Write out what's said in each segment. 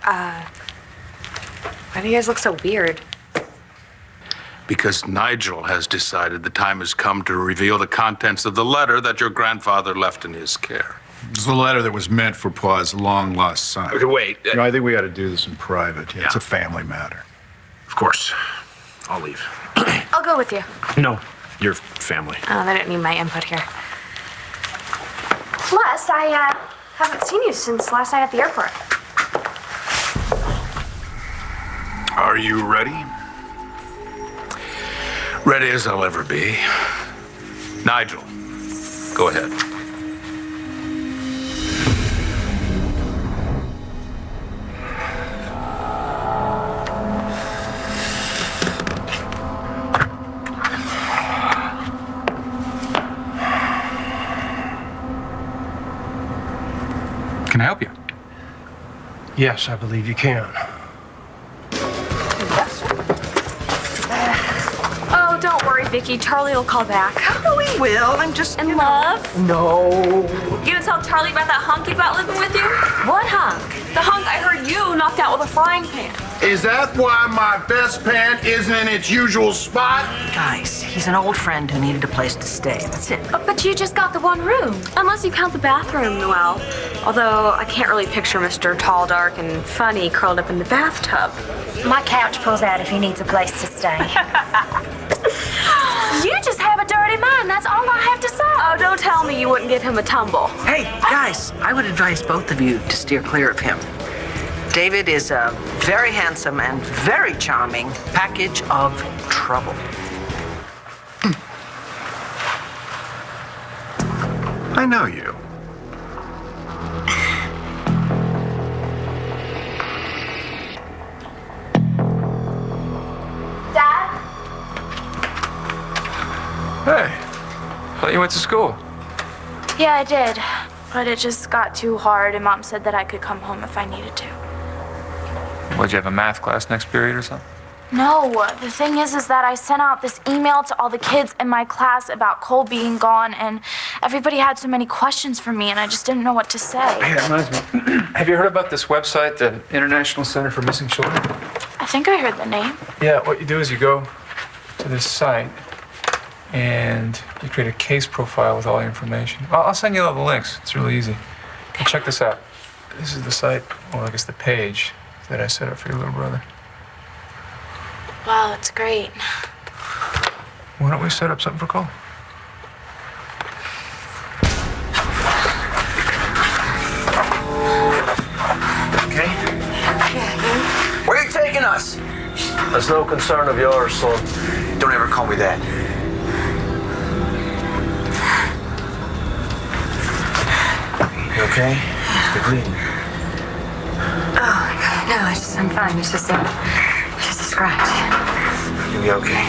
Why do you guys look so weird? Because Nigel has decided the time has come to reveal the contents of the letter that your grandfather left in his care. It's the letter that was meant for Pa's long-lost son. Okay, wait. I think we ought to do this in private. Yeah. It's a family matter. Of course. I'll leave. I'll go with you. No, your family. Oh, they don't need my input here. Plus, I haven't seen you since last night at the airport. Are you ready? Ready as I'll ever be. Nigel, go ahead. Can I help you? Yes, I believe you can. Oh, don't worry, Vicky. Charlie will call back. Oh, he will. I'm just In love? No. You gonna tell Charlie about that hunk you got living with you? What hunk? The hunk I heard you knocked out with a frying pan. Is that why my best pant isn't in its usual spot? Guys, he's an old friend who needed a place to stay. That's it. But you just got the one room. Unless you count the bathroom, Noelle. Although I can't really picture Mr. Tall, Dark, and Funny curled up in the bathtub. My couch pulls out if he needs a place to stay. You just have a dirty mind. That's all I have to say. Oh, don't tell me you wouldn't give him a tumble. Hey, guys, I would advise both of you to steer clear of him. David is a very handsome and very charming package of trouble. I know you. Dad? Hey, thought you went to school. Yeah, I did. But it just got too hard, and Mom said that I could come home if I needed to. What'd you have, a math class next period or something? No, the thing is that I sent out this email to all the kids in my class about Cole being gone, and everybody had so many questions for me, and I just didn't know what to say. Hey, that reminds me. Have you heard about this website, the International Center for Missing Children? I think I heard the name. Yeah, what you do is you go to this site and you create a case profile with all your information. I'll send you all the links. It's really easy. Well, check this out. This is the site, or I guess the page, that I set up for your little brother. Wow, that's great. Why don't we set up something for Cole? Okay? Where are you taking us? That's no concern of yours, son. Don't ever call me that. You okay? You're bleeding. Oh, no, I'm fine. It's just a scratch. You'll be okay.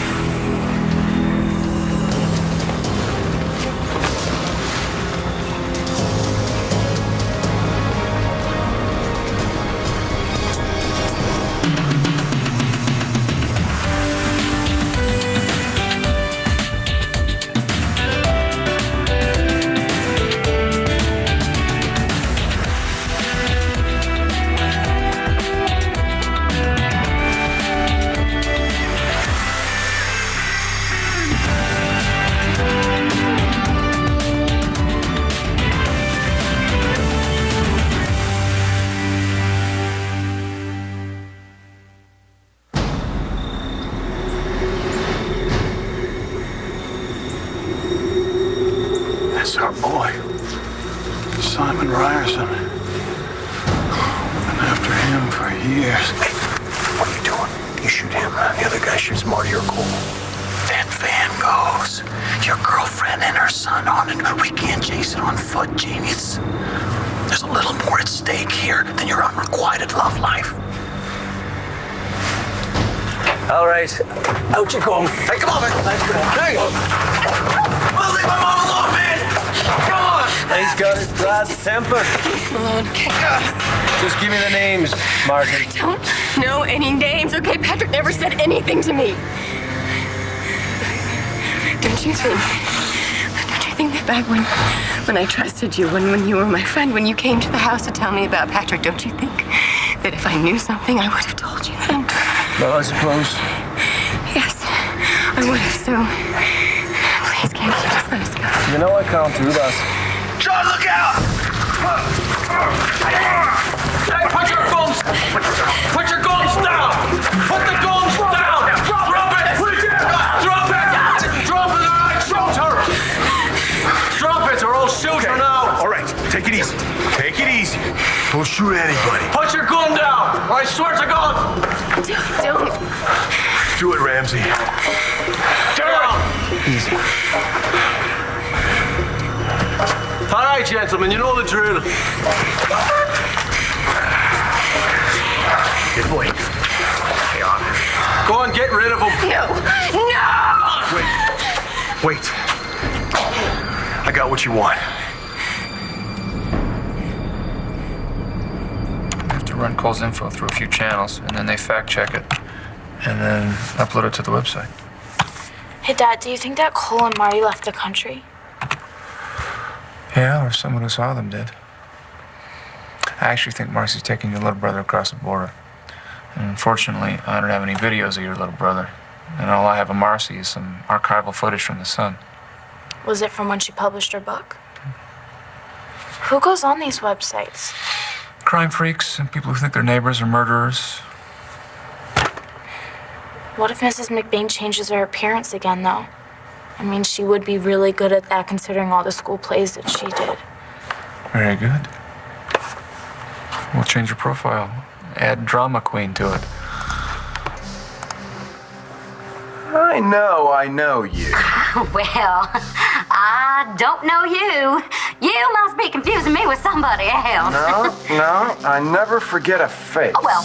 That's our boy, Simon Ryerson. Been after him for years. Hey, what are you doing? You shoot him, the other guy shoots Marty or Cole. That van goes. Your girlfriend and her son on it. We can't chase it on foot, Genius. There's a little more at stake here than your unrequited love life. All right, out you come. Hey, come on, man. Let's go. There you go. Well, leave my mom alone, man. Come on. He's got his bad temper. Just give me the names, Martin. I don't know any names, okay? Patrick never said anything to me. Don't you think that back when I trusted you, when you were my friend, when you came to the house to tell me about Patrick, don't you think that if I knew something, I would have told you then. Well, I suppose. Yes, I would have, so please, can't you just let us go? You know I can't do that. John, look out! Hey, put your guns! Put your guns down! Put the guns down! Drop it! Drop it! Drop it! Shoot her! Drop it or I'll shoot her now! All right, take it easy. Take it easy. Don't shoot anybody. Put your gun down! I swear to God! Don't. Do it, Ramsey. Down! Easy. All right, gentlemen, you know the drill. Good boy. Stay on. Go and get rid of him. No! No! Wait. I got what you want. I have to run Cole's info through a few channels, and then they fact check it, and then upload it to the website. Hey, Dad, do you think that Cole and Marty left the country? Yeah, or someone who saw them did. I actually think Marcy's taking your little brother across the border. And unfortunately, I don't have any videos of your little brother. And all I have of Marcy is some archival footage from the Sun. Was it from when she published her book? Who goes on these websites? Crime freaks and people who think their neighbors are murderers. What if Mrs. McBain changes her appearance again, though? I mean, she would be really good at that considering all the school plays that she did. Very good. We'll change your profile. Add drama queen to it. I know you. Well, I don't know you. You must be confusing me with somebody else. No, I never forget a face. Oh, well,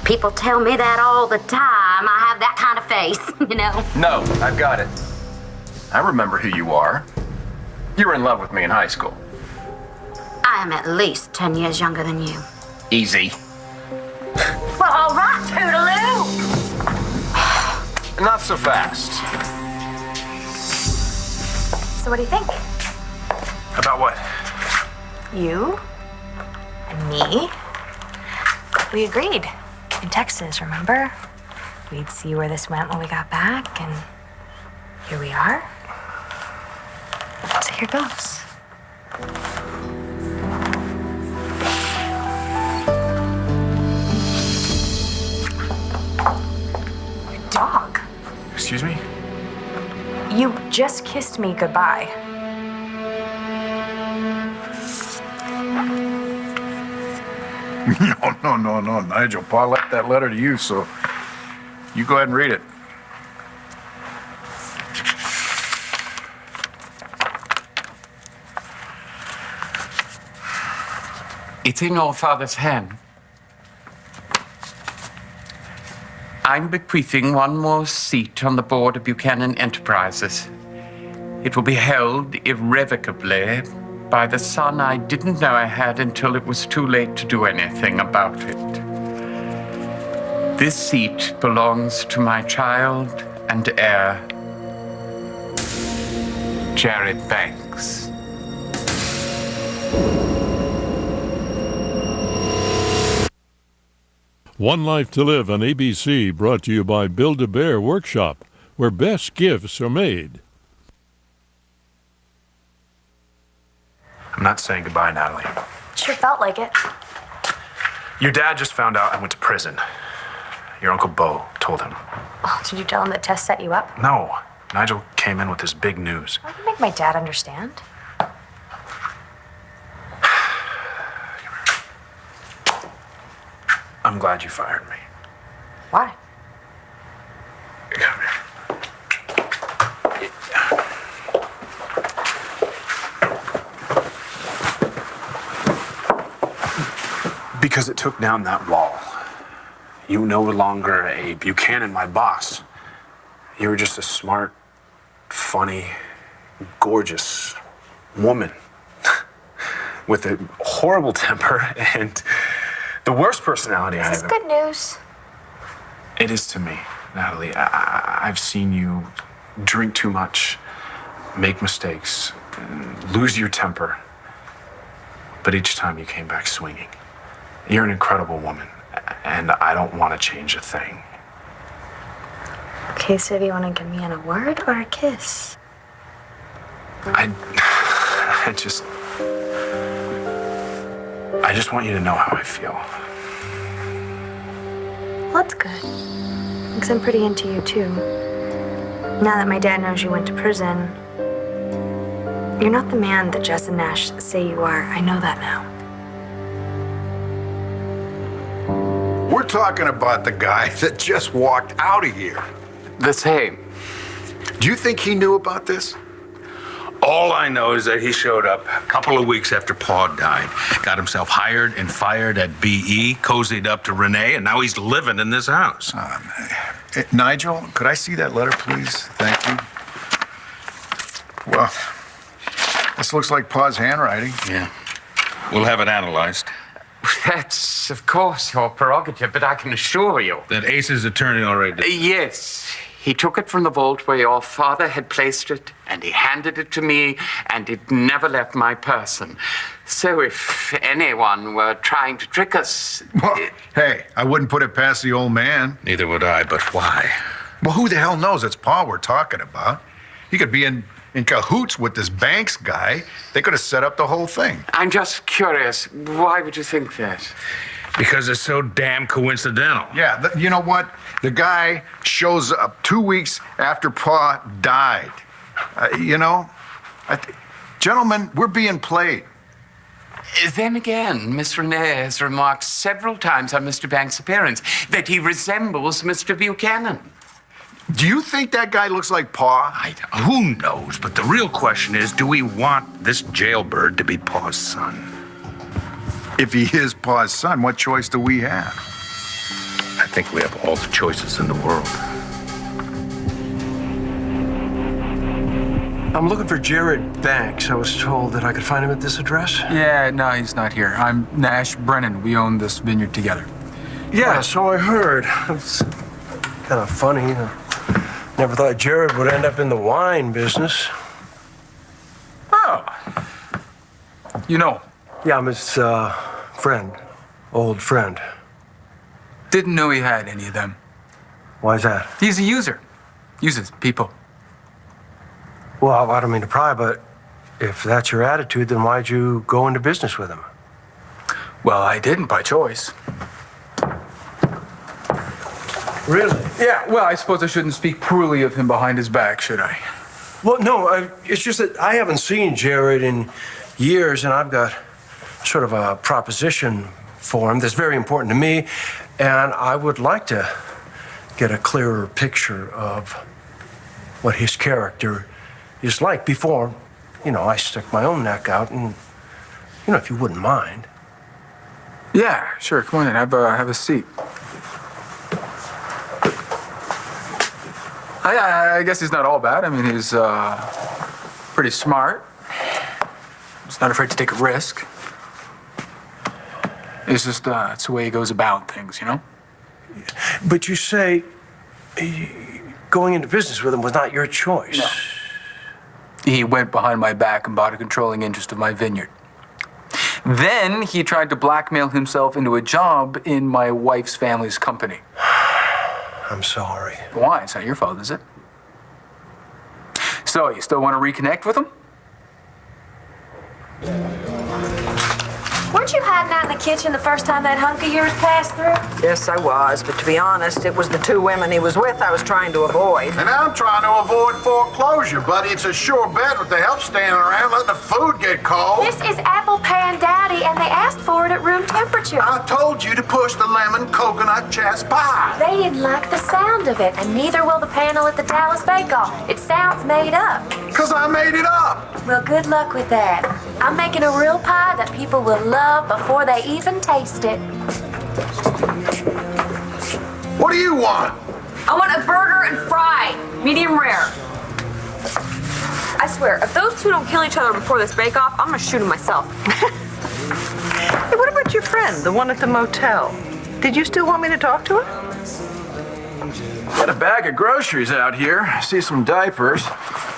people tell me that all the time. I have that kind of face, you know. No, I've got it. I remember who you are. You were in love with me in high school. I am at least 10 years younger than you. Easy. Well, all right, Toodaloo. Not so fast. So what do you think? About what? You and me? We agreed in Texas, remember? We'd see where this went when we got back, and here we are. So here goes. Dog. Excuse me? You just kissed me goodbye. No, Nigel. Pa left that letter to you, so you go ahead and read it. It's in your father's hand. I'm bequeathing one more seat on the board of Buchanan Enterprises. It will be held irrevocably by the son I didn't know I had until it was too late to do anything about it. This seat belongs to my child and heir, Jared Banks. One Life to Live on ABC, brought to you by Build-A-Bear Workshop, where best gifts are made. I'm not saying goodbye, Natalie. Sure felt like it. Your dad just found out I went to prison. Your Uncle Bo told him. Oh, did you tell him that Tess set you up? No. Nigel came in with this big news. Well, you make my dad understand. I'm glad you fired me. Why? Come here. Because it took down that wall. You no longer a Buchanan, my boss. You were just a smart, funny, gorgeous woman with a horrible temper and the worst personality I Is ever. this good news? It is to me, Natalie. I've seen you drink too much, make mistakes, lose your temper. But each time you came back swinging. You're an incredible woman, and I don't want to change a thing. Okay, so do you want to give me in a word or a kiss? I just want you to know how I feel. Well, that's good. Because I'm pretty into you, too. Now that my dad knows you went to prison, you're not the man that Jess and Nash say you are. I know that now. We're talking about the guy that just walked out of here. The same. Do you think he knew about this? All I know is that he showed up a couple of weeks after Pa died, got himself hired and fired at BE, cozied up to Renee, and now he's living in this house. Nigel, could I see that letter, please? Thank you. Well, this looks like Pa's handwriting. Yeah. We'll have it analyzed. That's, of course, your prerogative, but I can assure you. That Ace's attorney already did. Yes. He took it from the vault where your father had placed it, and he handed it to me, and it never left my person. So if anyone were trying to trick us... Well, hey, I wouldn't put it past the old man. Neither would I, but why? Well, who the hell knows? It's Pa we're talking about. He could be in cahoots with this Banks guy. They could have set up the whole thing. I'm just curious. Why would you think that? Because it's so damn coincidental. Yeah, you know what? The guy shows up 2 weeks after Pa died. Gentlemen, we're being played. Then again, Miss Renee has remarked several times on Mr. Banks' appearance that he resembles Mr. Buchanan. Do you think that guy looks like Pa? Who knows? But the real question is, do we want this jailbird to be Pa's son? If he is Pa's son, what choice do we have? I think we have all the choices in the world. I'm looking for Jared Banks. I was told that I could find him at this address. Yeah, no, he's not here. I'm Nash Brennan. We own this vineyard together. Yeah, so I heard. It's kind of funny. Never thought Jared would end up in the wine business. Oh. You know. Yeah, I'm his friend. Old friend. Didn't know he had any of them. Why's that? He's a user. Uses people. Well, I don't mean to pry, but if that's your attitude, then why'd you go into business with him? Well, I didn't by choice. Really? Yeah, well, I suppose I shouldn't speak poorly of him behind his back, should I? Well, no, it's just that I haven't seen Jared in years, and I've got sort of a proposition for him that's very important to me, and I would like to get a clearer picture of what his character is like before, I stick my own neck out, and, if you wouldn't mind. Yeah, sure. Come on in. Have a seat. I guess he's not all bad. I mean, he's pretty smart. He's not afraid to take a risk. It's just it's the way he goes about things, But you say going into business with him was not your choice. No. He went behind my back and bought a controlling interest of my vineyard. Then he tried to blackmail himself into a job in my wife's family's company. I'm sorry. Why? It's not your fault, is it? So, you still want to reconnect with him? Weren't you hiding out in the kitchen the first time that hunk of yours passed through? Yes, I was, but to be honest, it was the two women he was with I was trying to avoid. And I'm trying to avoid foreclosure, buddy. It's a sure bet with the help standing around letting the food get cold. This is apple pan daddy, and they asked for it at room temperature. I told you to push the lemon coconut chess pie. They didn't like the sound of it, and neither will the panel at the Dallas Bake Off. It sounds made up. Because I made it up. Well, good luck with that. I'm making a real pie that people will love before they even taste it. What do you want? I want a burger and fry, medium rare. I swear, if those two don't kill each other before this bake-off, I'm gonna shoot them myself. Hey, what about your friend, the one at the motel? Did you still want me to talk to her? Got a bag of groceries out here. I see some diapers.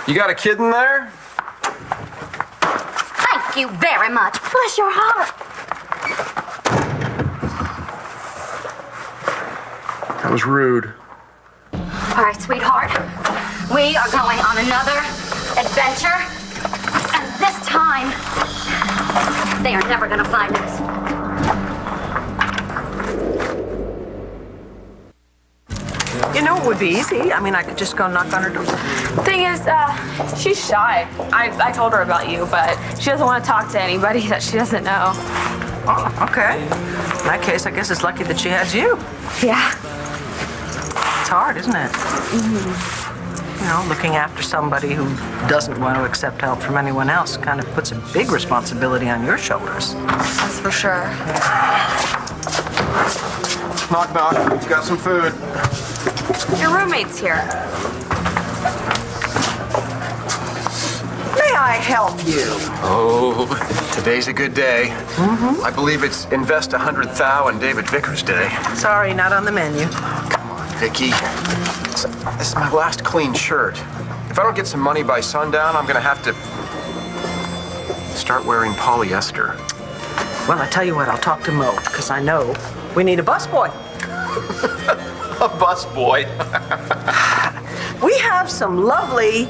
You got a kid in there? Thank you very much. Bless your heart. That was rude. All right, sweetheart. We are going on another adventure. And this time, they are never gonna find us. You know, it would be easy. I mean, I could just go knock on her door. Thing is, she's shy. I told her about you, but she doesn't want to talk to anybody that she doesn't know. Oh, okay. In that case, I guess it's lucky that she has you. Yeah. It's hard, isn't it? You know, looking after somebody who doesn't want to accept help from anyone else kind of puts a big responsibility on your shoulders. That's for sure. Knock, knock. We've got some food. Your roommate's here. May I help you? Oh, today's a good day. I believe it's Invest 100 Thou and David Vickers Day. Sorry, not on the menu. Come on, Vicky. This is my last clean shirt. If I don't get some money by sundown, I'm gonna have to start wearing polyester. Well, I tell you what, I'll talk to Mo, because I know we need a busboy. A busboy? We have some lovely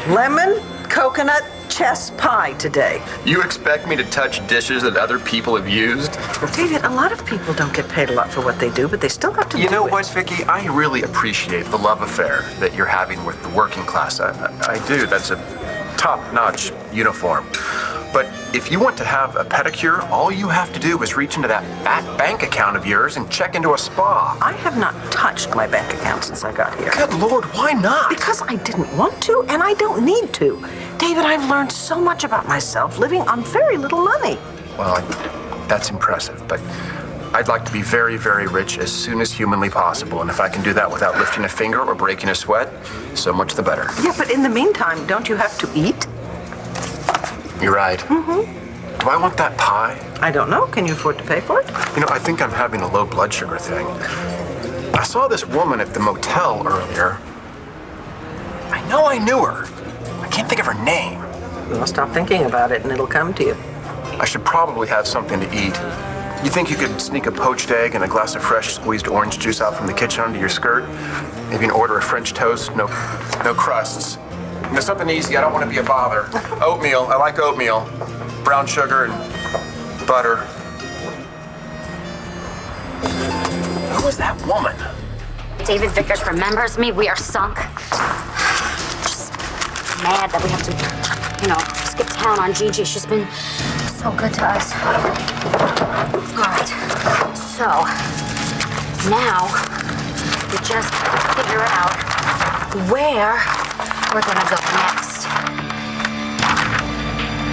lemon coconut chess pie today. You expect me to touch dishes that other people have used? David, a lot of people don't get paid a lot for what they do, but they still have to do it. You know what, Vicky? I really appreciate the love affair that you're having with the working class. I do. That's a top-notch uniform. But if you want to have a pedicure, all you have to do is reach into that fat bank account of yours and check into a spa. I have not touched my bank account since I got here. Good Lord, why not? Because I didn't want to, and I don't need to. David, I've learned so much about myself living on very little money. Well, that's impressive, but I'd like to be very, very rich as soon as humanly possible. And if I can do that without lifting a finger or breaking a sweat, so much the better. Yeah, but in the meantime, don't you have to eat? You're right. Do I want that pie? I don't know. Can you afford to pay for it? You know, I think I'm having a low blood sugar thing. I saw this woman at the motel earlier. I know I knew her. I can't think of her name. Well, stop thinking about it and it'll come to you. I should probably have something to eat. You think you could sneak a poached egg and a glass of fresh squeezed orange juice out from the kitchen under your skirt? Maybe an order of French toast, no crusts. You know, something easy, I don't want to be a bother. Oatmeal, I like oatmeal. Brown sugar and butter. Who is that woman? David Vickers remembers me. We are sunk. Just mad that we have to, skip town on Gigi. She's been so good to us. All right. So, now we just figure out where we're gonna go next.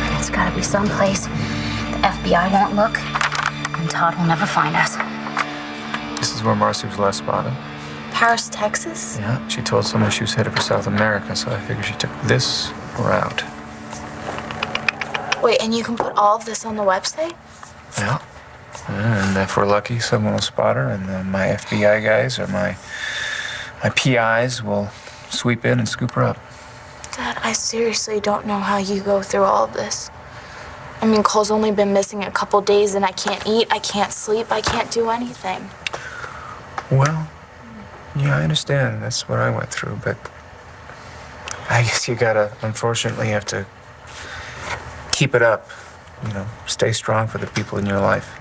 And it's gotta be someplace the FBI won't look, and Todd will never find us. This is where Marcy was last spotted. Paris, Texas? Yeah, she told someone she was headed for South America, so I figured she took this route. Wait, and you can put all of this on the website? Yeah. And if we're lucky, someone will spot her, and then my FBI guys or my PIs will sweep in and scoop her up. Dad, I seriously don't know how you go through all of this. I mean, Cole's only been missing a couple days, and I can't eat, I can't sleep, I can't do anything. Well, yeah, I understand. That's what I went through, but I guess you gotta, unfortunately, have to keep it up. Stay strong for the people in your life.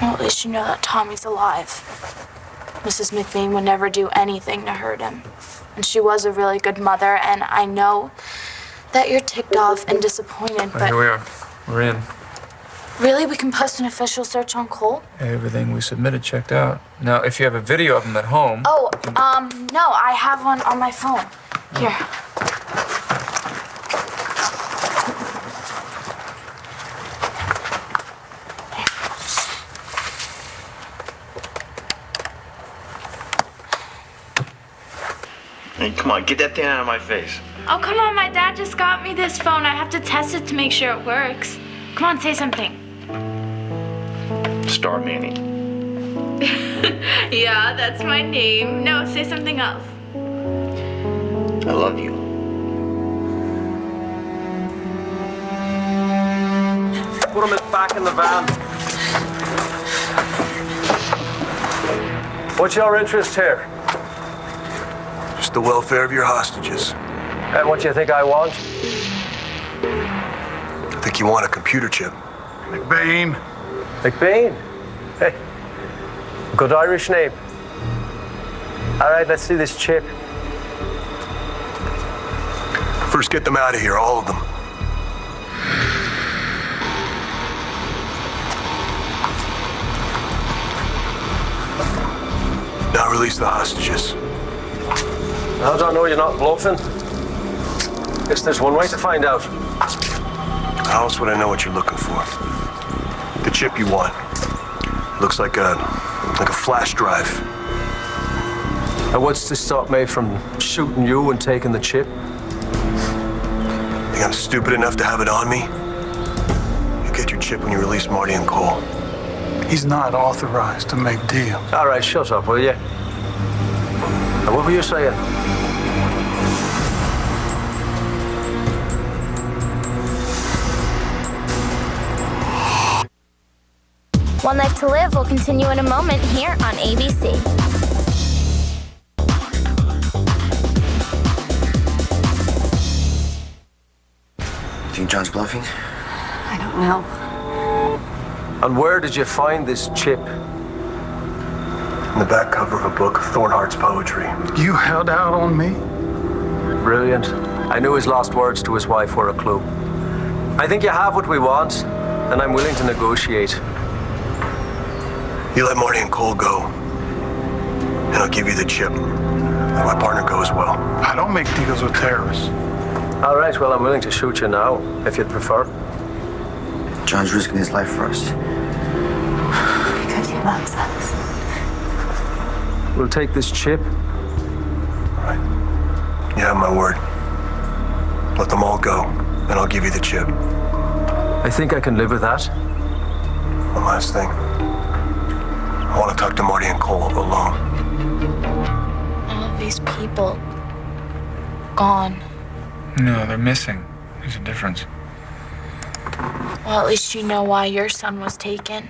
Well, at least you know that Tommy's alive. Mrs. McVeigh would never do anything to hurt him. And she was a really good mother, and I know that you're ticked off and disappointed, but... Here we are. We're in. Really? We can post an official search on Cole? Everything we submitted checked out. Now, if you have a video of him at home... Oh, no, I have one on my phone. Here. Hey, come on, get that thing out of my face. Oh, come on, my dad just got me this phone. I have to test it to make sure it works. Come on, say something. Star Manny. Yeah, that's my name. No, say something else. I love you. Put him back in the van. What's your interest here? Just the welfare of your hostages. And what do you think I want? I think you want a computer chip. McBain. McBain? Hey, good Irish name. All right, let's see this chip. First, get them out of here, all of them. Now release the hostages. How do I know you're not bluffing? Guess there's one way to find out. How else would I know what you're looking for? The chip you want. Looks like a flash drive. And what's to stop me from shooting you and taking the chip? Think I'm stupid enough to have it on me? You get your chip when you release Marty and Cole. He's not authorized to make deals. All right, shut up, will you? And what were you saying? One Life to Live will continue in a moment here on ABC. Think John's bluffing? I don't know. And where did you find this chip? In the back cover of a book of Thornhart's poetry. You held out on me? Brilliant. I knew his last words to his wife were a clue. I think you have what we want, and I'm willing to negotiate. You let Marty and Cole go, and I'll give you the chip. Let my partner go as well. I don't make deals with terrorists. All right, well, I'm willing to shoot you now, if you'd prefer. John's risking his life for us. Because he loves us. We'll take this chip. All right. You have my word. Let them all go, and I'll give you the chip. I think I can live with that. One last thing. I want to talk to Marty and Cole alone. All of these people gone. No, they're missing. There's a difference. Well, at least you know why your son was taken.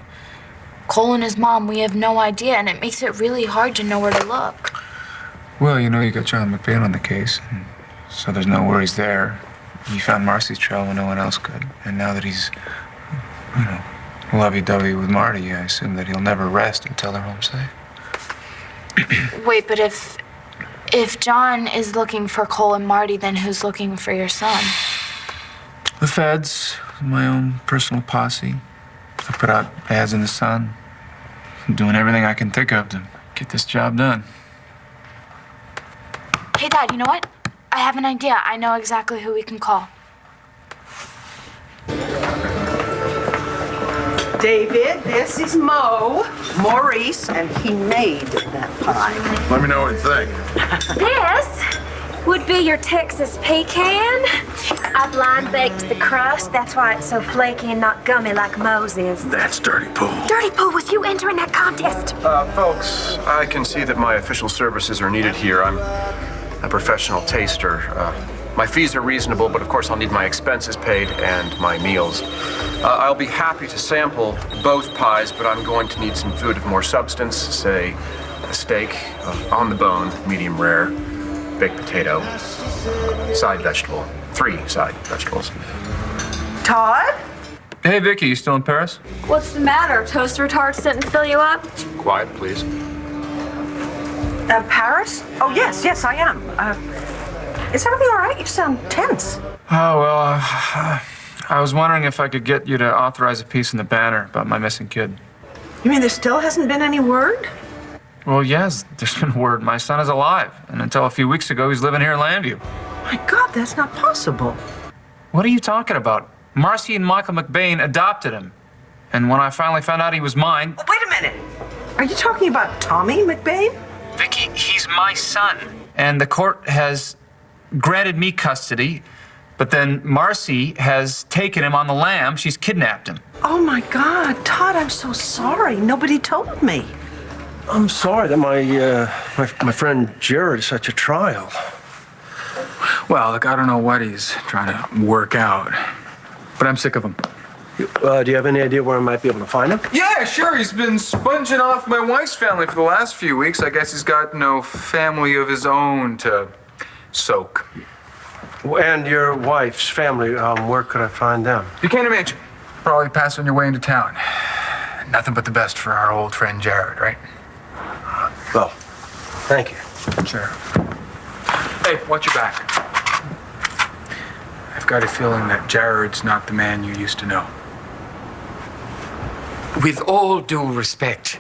Cole and his mom, we have no idea, and it makes it really hard to know where to look. Well, you know, you got John McBain on the case, so there's no worries there. You found Marcy's trail when no one else could, and now that he's, lovey-dovey with Marty, I assume that he'll never rest until they're home safe. Wait, but if John is looking for Cole and Marty, then who's looking for your son? The feds, my own personal posse. I put out ads in the Sun. I'm doing everything I can think of to get this job done. Hey, Dad, you know what? I have an idea. I know exactly who we can call. David, this is Maurice, and he made that pie. Let me know what you think. This would be your Texas pecan. I blind baked the crust. That's why it's so flaky and not gummy like Moe's is. That's Dirty Pooh. Dirty Pooh, was you entering that contest? Folks, I can see that my official services are needed here. I'm a professional taster. My fees are reasonable, but of course I'll need my expenses paid and my meals. I'll be happy to sample both pies, but I'm going to need some food of more substance, say a steak on the bone, medium rare, baked potato, side vegetable, 3 side vegetables. Todd? Hey, Vicky, you still in Paris? What's the matter? Toaster tarts didn't fill you up? Quiet, please. Paris? Oh, yes, I am. Is everything all right? You sound tense. Oh, well, I was wondering if I could get you to authorize a piece in the Banner about my missing kid. You mean there still hasn't been any word? Well, yes, there's been word. My son is alive, and until a few weeks ago, he's living here in Landview. My God, that's not possible. What are you talking about? Marcy and Michael McBain adopted him. And when I finally found out he was mine... Wait a minute. Are you talking about Tommy McBain? Vicky, he's my son. And the court has granted me custody, but then Marcy has taken him on the lam. She's kidnapped him. Oh, my God. Todd, I'm so sorry. Nobody told me. I'm sorry that my friend Jared is such a trial. Well, look, I don't know what he's trying to work out, but I'm sick of him. Do you have any idea where I might be able to find him? Yeah, sure. He's been sponging off my wife's family for the last few weeks. I guess he's got no family of his own to soak. And your wife's family, where could I find them? Buchanan Mansion. Probably pass on your way into town. Nothing but the best for our old friend Jared, right? Well, thank you. Sure. Hey, watch your back. I've got a feeling that Jared's not the man you used to know. With all due respect,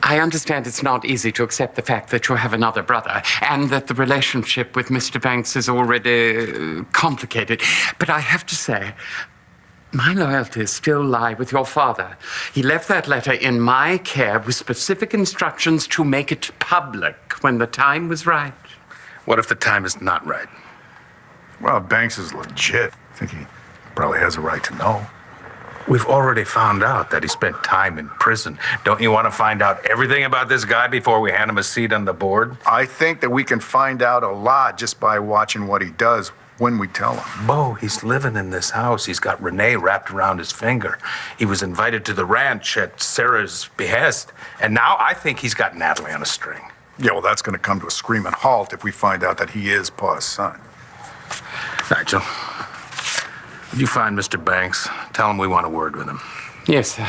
I understand it's not easy to accept the fact that you have another brother and that the relationship with Mr. Banks is already complicated. But I have to say, my loyalties still lie with your father. He left that letter in my care with specific instructions to make it public when the time was right. What if the time is not right? Well, Banks is legit. I think he probably has a right to know. We've already found out that he spent time in prison. Don't you want to find out everything about this guy before we hand him a seat on the board? I think that we can find out a lot just by watching what he does when we tell him. Bo, he's living in this house. He's got Renee wrapped around his finger. He was invited to the ranch at Sarah's behest. And now I think he's got Natalie on a string. Yeah, well, that's going to come to a screaming halt if we find out that he is Pa's son. Nigel, would you find Mr. Banks? Tell him we want a word with him. Yes, sir.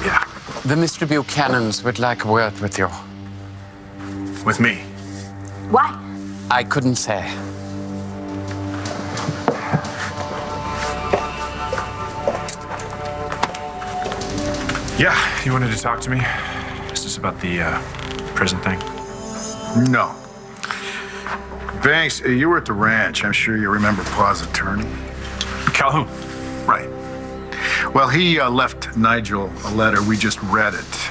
Yeah. The Mr. Buchanans would like a word with you. With me? Why? I couldn't say. Yeah, you wanted to talk to me? Is this about the prison thing? No. Banks, you were at the ranch. I'm sure you remember Pa's attorney. Calhoun. Right. Well, he left Nigel a letter. We just read it.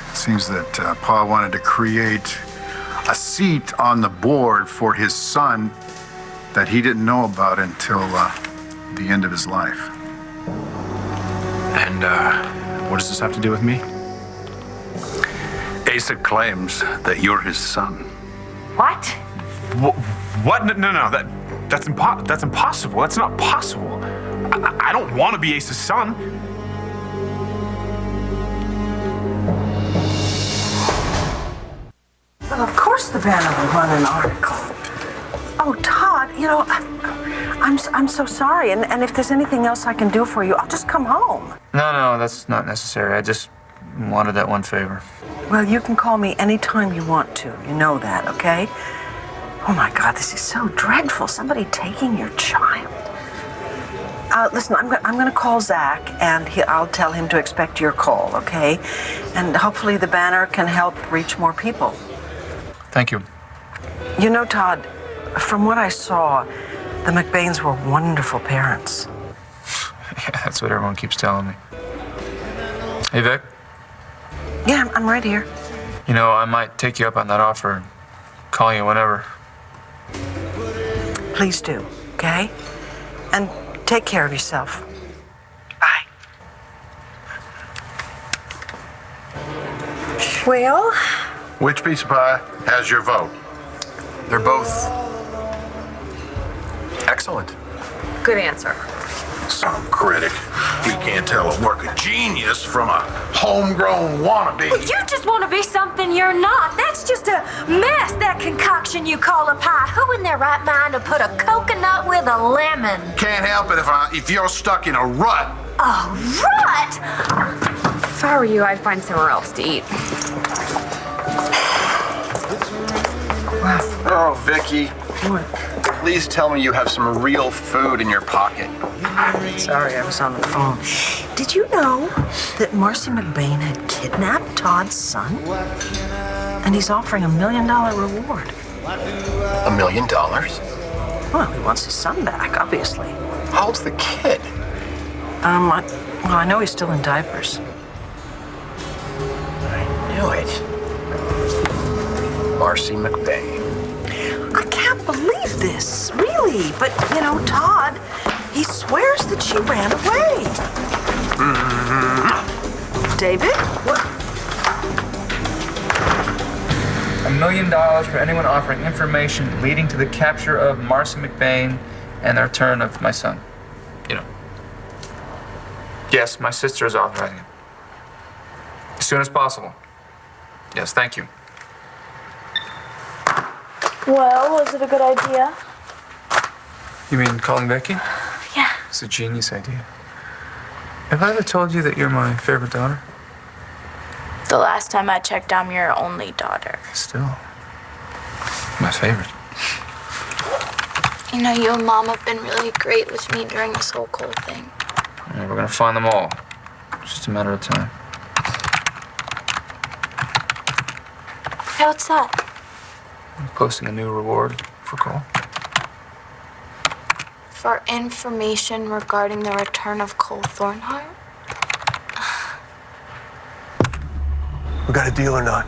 It seems that Pa wanted to create a seat on the board for his son that he didn't know about until the end of his life. And, what does this have to do with me? Asa claims that you're his son. What? What? No. That's impossible. That's not possible. I don't want to be Ace's son. Well, of course the Banner will run an article. Oh, Todd, you know, I'm so sorry. And if there's anything else I can do for you, I'll just come home. No, that's not necessary. I just wanted that one favor. Well, you can call me anytime you want to. You know that, okay? Oh, my God, this is so dreadful. Somebody taking your child. Listen, I'm going to call Zach, and I'll tell him to expect your call, okay? And hopefully the Banner can help reach more people. Thank you. You know, Todd, from what I saw, the McBains were wonderful parents. Yeah, that's what everyone keeps telling me. Hey, Vic? Yeah, I'm right here. You know, I might take you up on that offer and call you whenever. Please do, okay? And take care of yourself. Bye. Well, Which piece of pie has your vote? They're both excellent. Good answer. Some critic. He can't tell a work of genius from a homegrown wannabe. well, you just want to be something you're not. That's just a mess, that concoction you call a pie. Who in their right mind would put a coconut with a lemon? Can't help it if you're stuck in a rut. A rut? If I were you, I'd find somewhere else to eat. Oh, Vicky. Please tell me you have some real food in your pocket. Sorry, I was on the phone. Did you know that Marcy McBain had kidnapped Todd's son? And he's offering $1 million reward. $1 million? Well, he wants his son back, obviously. How old's the kid? I know he's still in diapers. I knew it. Marcy McBain. I can't believe this, really. But, you know, Todd, he swears that she ran away. David? What? $1 million for anyone offering information leading to the capture of Marcy McBain and the return of my son. You know. Yes, my sister is authorizing it. As soon as possible. Yes, thank you. Well, was it a good idea? You mean calling Becky? Yeah. It's a genius idea. Have I ever told you that you're my favorite daughter? The last time I checked, I'm your only daughter. Still. My favorite. You know, you and Mom have been really great with me during this whole Cole thing. Yeah, we're gonna find them all. It's just a matter of time. Hey, what's that? I'm posting a new reward for Cole. For information regarding the return of Cole Thornhart? We got a deal or not?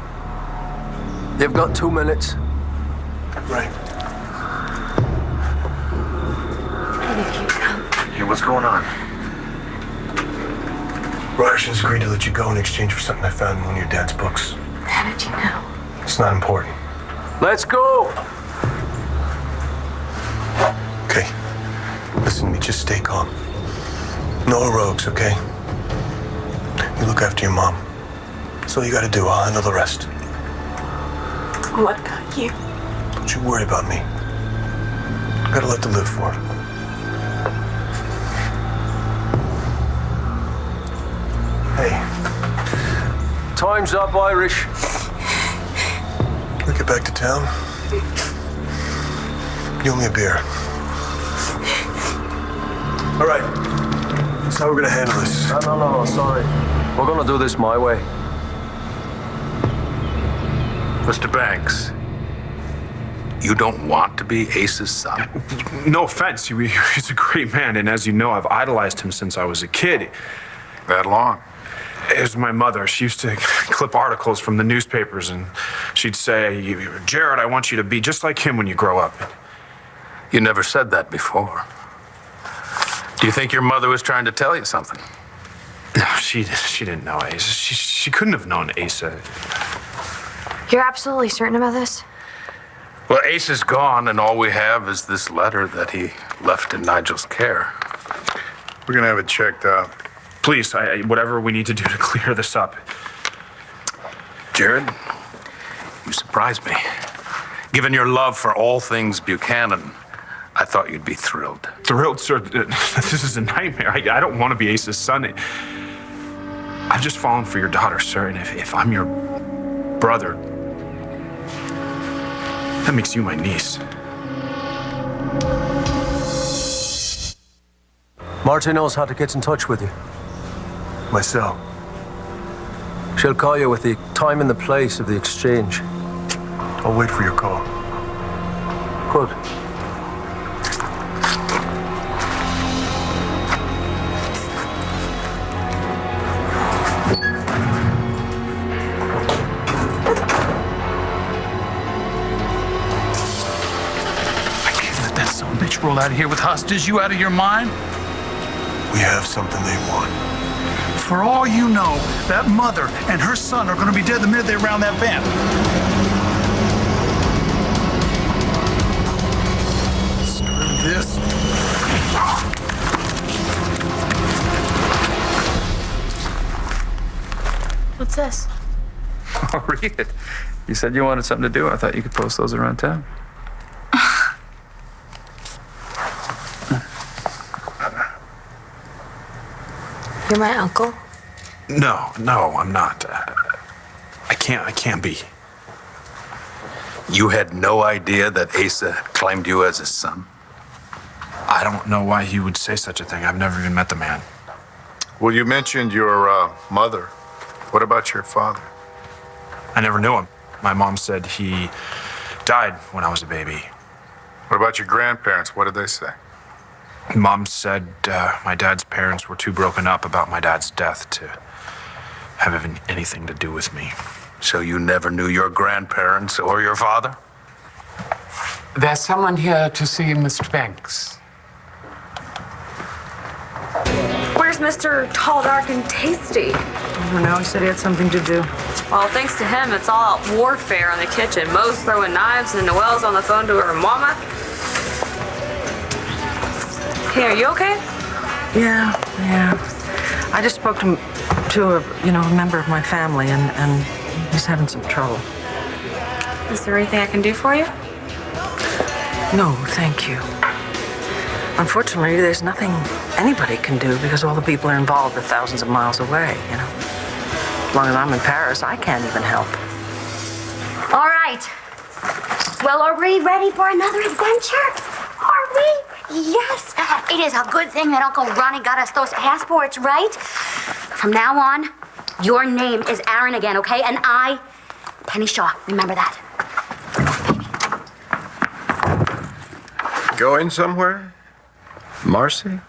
You've got 2 minutes. Right. Hey, what's going on? Ryderson's agreed to let you go in exchange for something I found in one of your dad's books. How did you know? It's not important. Let's go! Okay. Listen to me, just stay calm. No rogues, okay? You look after your mom. That's all you gotta do. I'll handle the rest. What about you? Don't you worry about me. I got a lot to live for. Hey. Time's up, Irish. We get back to town. You owe me a beer. All right. That's how we're gonna handle this. No, sorry. We're gonna do this my way. Mr. Banks, you don't want to be Ace's son? No offense, he's a great man, and as you know, I've idolized him since I was a kid. That long? It was my mother. She used to clip articles from the newspapers, and she'd say, Jared, I want you to be just like him when you grow up. You never said that before. Do you think your mother was trying to tell you something? No, she didn't know Ace. She couldn't have known Asa. You're absolutely certain about this? Well, Ace is gone, and all we have is this letter that he left in Nigel's care. We're gonna have it checked out. Please, whatever we need to do to clear this up. Jared, you surprised me. Given your love for all things Buchanan, I thought you'd be thrilled. Thrilled, sir? This is a nightmare. I don't want to be Ace's son. I've just fallen for your daughter, sir, and if I'm your brother, that makes you my niece. Marty knows how to get in touch with you. My cell. She'll call you with the time and the place of the exchange. I'll wait for your call. Good. Bitch roll out of here with hostage. You out of your mind? We have something they want. For all you know, that mother and her son are going to be dead the minute they round that bend. Screw this. What's this? Oh, read it. You said you wanted something to do. I thought you could post those around town. You're my uncle? No, I'm not. I can't be. You had no idea that Asa claimed you as his son? I don't know why he would say such a thing. I've never even met the man. Well, you mentioned your mother. What about your father? I never knew him. My mom said he died when I was a baby. What about your grandparents? What did they say? Mom said my dad's parents were too broken up about my dad's death to have anything to do with me. So you never knew your grandparents or your father? There's someone here to see Mr. Banks. Where's Mr. Tall, Dark, and Tasty? I don't know. He said he had something to do. Well, thanks to him, it's all out warfare in the kitchen. Mo's throwing knives and Noelle's on the phone to her mama. Hey, are you okay? Yeah. I just spoke to a member of my family, and he's having some trouble. Is there anything I can do for you? No, thank you. Unfortunately, there's nothing anybody can do because all the people involved are thousands of miles away, you know. As long as I'm in Paris, I can't even help. All right. Well, are we ready for another adventure? Are we? Yes. It is a good thing that Uncle Ronnie got us those passports, right? From now on, your name is Aaron again, okay? And I, Penny Shaw. Remember that. Going somewhere? Marcy?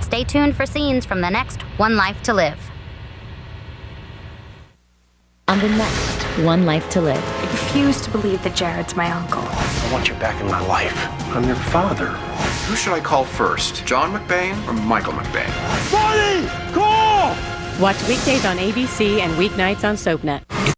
Stay tuned for scenes from the next One Life to Live. On the next One Life to Live. I refuse to believe that Jared's my uncle. I want you back in my life. I'm your father. Who should I call first? John McBain or Michael McBain? Watch weekdays on ABC and weeknights on SoapNet.